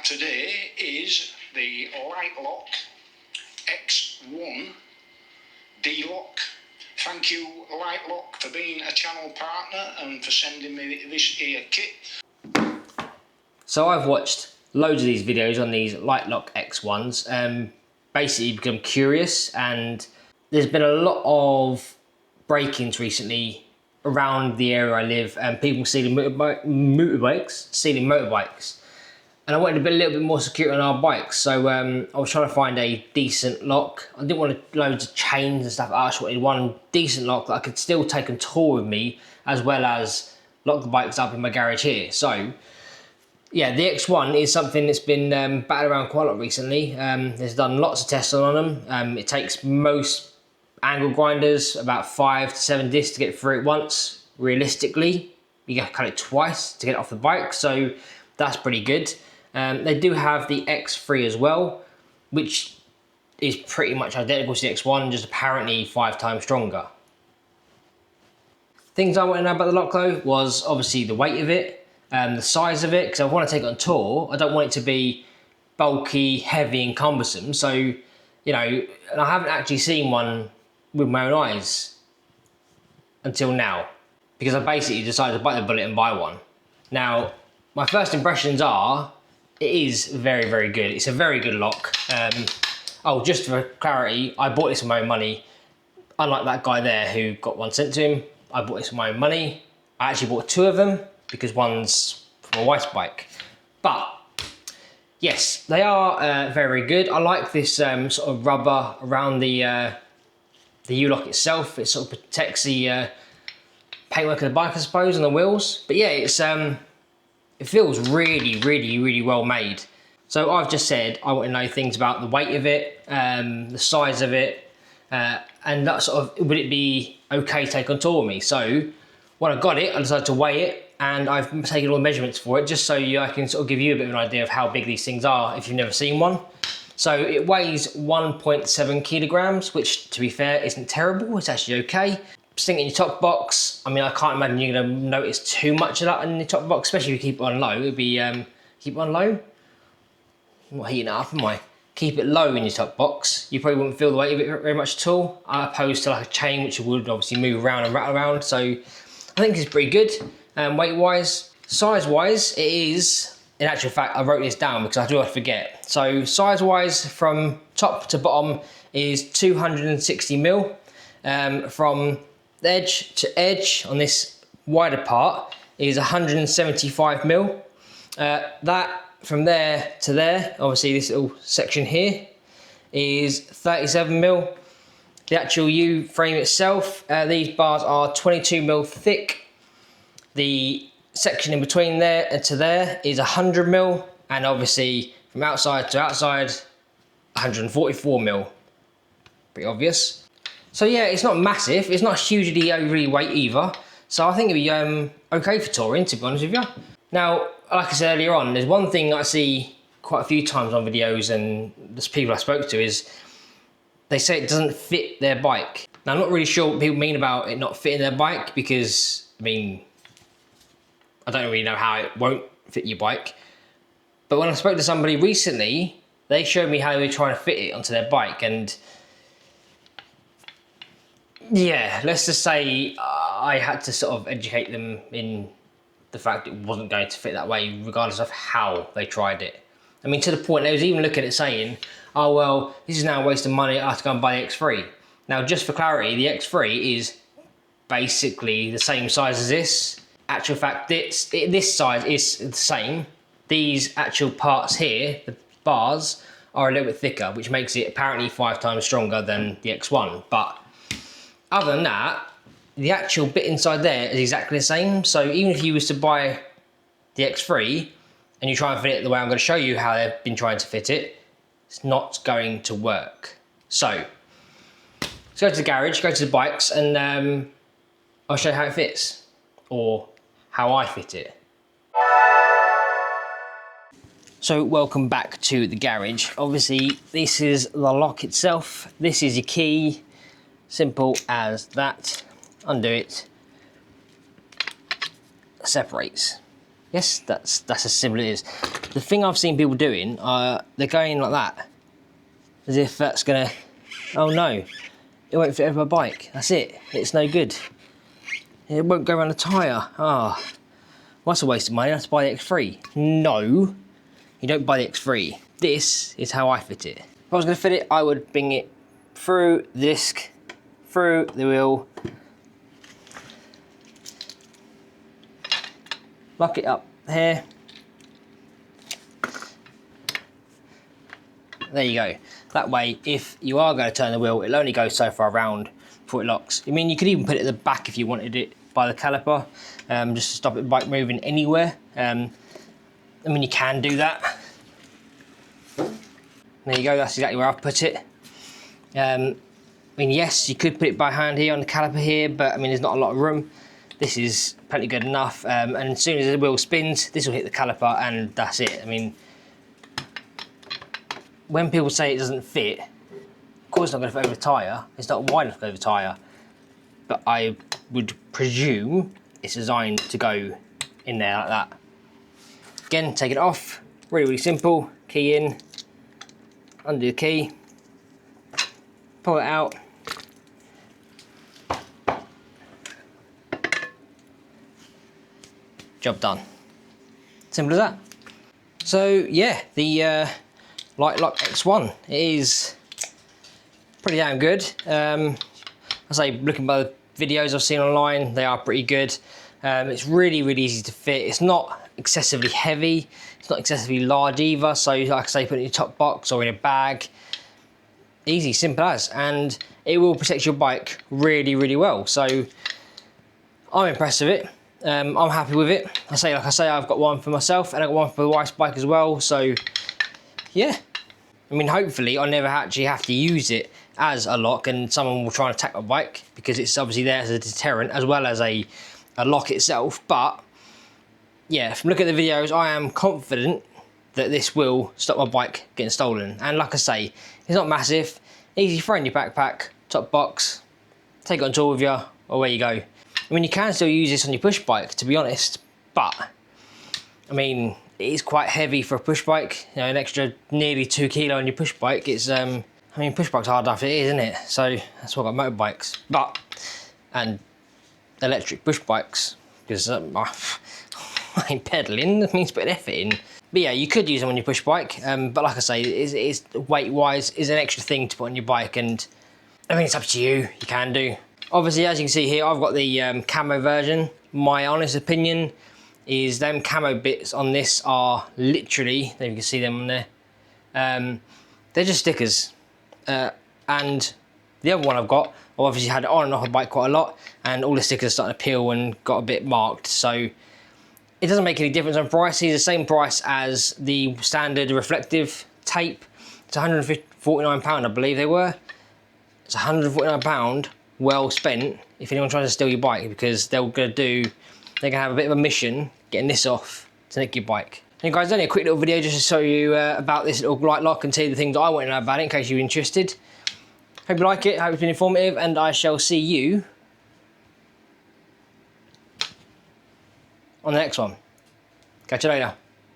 today is the Litelok X1 D-Lock. Thank you, Litelock, for being a channel partner and for sending me this here kit. So I've watched loads of these videos on these Litelok X1s, basically become curious, and there's been a lot of break-ins recently around the area I live, and people stealing motorbikes, and I wanted to be a little bit more secure on our bikes, so I was trying to find a decent lock. I didn't want loads of chains and stuff. I just wanted one decent lock that I could still take on tour with me, as well as lock the bikes up in my garage here. So yeah, the X1 is something that's been batted around quite a lot recently. There's done lots of testing on them. It takes most angle grinders about 5 to 7 discs to get through it once. Realistically, you have to cut it twice to get it off the bike, so that's pretty good. They do have the X3 as well, which is pretty much identical to the X1, just apparently 5 times stronger. Things I want to know about the lock though was obviously the weight of it, the size of it, because I want to take it on tour. I don't want it to be bulky, heavy and cumbersome. So, you know, and I haven't actually seen one with my own eyes until now, because I basically decided to bite the bullet and buy one. Now, my first impressions are, it is very, very good. It's a very good lock. Oh, just for clarity, I bought this with my own money. Unlike that guy there who got one sent to him, I bought this with my own money. I actually bought 2 of them because one's for my wife's bike. But yes, they are very, very good. I like this sort of rubber around the U-lock itself. It sort of protects the paintwork of the bike, I suppose, and the wheels. But yeah, it's it feels really, really, really well made. So I've just said I want to know things about the weight of it, the size of it, and that sort of, would it be okay to take on tour with me? So when I got it, I decided to weigh it, and I've taken all the measurements for it just so I can sort of give you a bit of an idea of how big these things are if you've never seen one. So it weighs 1.7 kilograms, which to be fair isn't terrible, it's actually okay. Stick it in your top box. I mean, I can't imagine you're going to notice too much of that in your top box, especially if you keep it on low. It'd be, keep it on low? I'm not heating it up, am I? Keep it low in your top box. You probably wouldn't feel the weight of it very much at all, opposed to like a chain, which would obviously move around and rattle around. So I think it's pretty good, weight-wise. Size-wise, it is, in actual fact, I wrote this down because I do forget. So size-wise, from top to bottom is 260 mil. From edge to edge on this wider part is 175 mil. That from there to there, obviously this little section here, is 37 mil. The actual U frame itself, these bars are 22 mil thick. The section in between there and to there is 100 mil, and obviously from outside to outside 144 mil. Pretty obvious. So yeah, it's not massive, it's not hugely overly weight either, so I think it'd be okay for touring, to be honest with you. Now, like I said earlier on, there's one thing I see quite a few times on videos, and there's people I spoke to, is they say it doesn't fit their bike. Now, I'm not really sure what people mean about it not fitting their bike, because, I mean, I don't really know how it won't fit your bike. But when I spoke to somebody recently, they showed me how they were trying to fit it onto their bike, and yeah, let's just say I had to sort of educate them in the fact it wasn't going to fit that way, regardless of how they tried it. I mean, to the point they was even looking at it saying, oh well, this is now a waste of money, I have to go and buy the X3. Now, just for clarity, the X3 is basically the same size as this. Actual fact, this size is the same. These actual parts here, the bars, are a little bit thicker, which makes it apparently 5 times stronger than the X1. But other than that, the actual bit inside there is exactly the same. So even if you was to buy the X3 and you try and fit it the way I'm going to show you how they've been trying to fit it, it's not going to work. So let's go to the garage, go to the bikes, and I'll show you how it fits, or how I fit it. So welcome back to the garage. Obviously this is the lock itself, this is your key. Simple as that. Undo it. Separates. Yes, that's as simple as it is. The thing I've seen people doing, they're going like that, as if that's gonna, oh no, it won't fit over my bike. That's it, it's no good. It won't go around the tyre. Ah, well, that's a waste of money. I have to buy the X3. No, you don't buy the X3. This is how I fit it. If I was gonna fit it, I would bring it through the disc, through the wheel, lock it up here. There you go. That way, if you are going to turn the wheel, it'll only go so far around before it locks. I mean, you could even put it at the back if you wanted it by the caliper, just to stop the bike moving anywhere. I mean, you can do that. There you go, that's exactly where I've put it. I mean, yes, you could put it by hand here on the caliper here, but I mean, there's not a lot of room. This is plenty good enough, and as soon as the wheel spins, this will hit the caliper, and that's it. I mean, when people say it doesn't fit, of course it's not going to fit over the tyre. It's not wide enough to go over the tyre, but I would presume it's designed to go in there like that. Again, take it off. Really, really simple. Key in, undo the key, pull it out. Job done. Simple as that. So yeah, the Litelock X1 is pretty damn good. I say, looking by the videos I've seen online, they are pretty good. It's really, really easy to fit. It's not excessively heavy. It's not excessively large either. So like I say, put it in your top box or in a bag. Easy, simple as. And it will protect your bike really, really well. So I'm impressed with it. I'm happy with it. Like I say, I've got one for myself and I've got one for the wife's bike as well. So yeah, I mean, hopefully I never actually have to use it as a lock and someone will try and attack my bike, because it's obviously there as a deterrent as well as a lock itself. But yeah, from looking at the videos, I am confident that this will stop my bike getting stolen. And like I say, it's not massive, easy, throw in your backpack, top box, take it on tour with you, away you go. I mean, you can still use this on your push bike, to be honest, but I mean, it is quite heavy for a push bike. You know, an extra nearly 2 kilo on your push bike. It's I mean, push bike's hard enough it is, isn't it? So that's why I've got motorbikes, and electric push bikes, because I ain't pedaling. That means putting effort in. But yeah, you could use them on your push bike. But like I say, it's weight-wise is an extra thing to put on your bike, and I mean, it's up to you. You can do. Obviously, as you can see here, I've got the camo version. My honest opinion is them camo bits on this are literally, there you can see them on there, they're just stickers. And the other one I've got, I've obviously had it on and off a bike quite a lot, and all the stickers are starting to peel and got a bit marked, so it doesn't make any difference on price. It's the same price as the standard reflective tape. It's £149, I believe they were. It's £149 well spent if anyone tries to steal your bike, because they're gonna have a bit of a mission getting this off to nick your bike. And guys, only a quick little video just to show you about this little Litelock and tell you the things I want to know about it in case you're interested. Hope you like it, hope it's been informative, and I shall see you on the next one. Catch you later.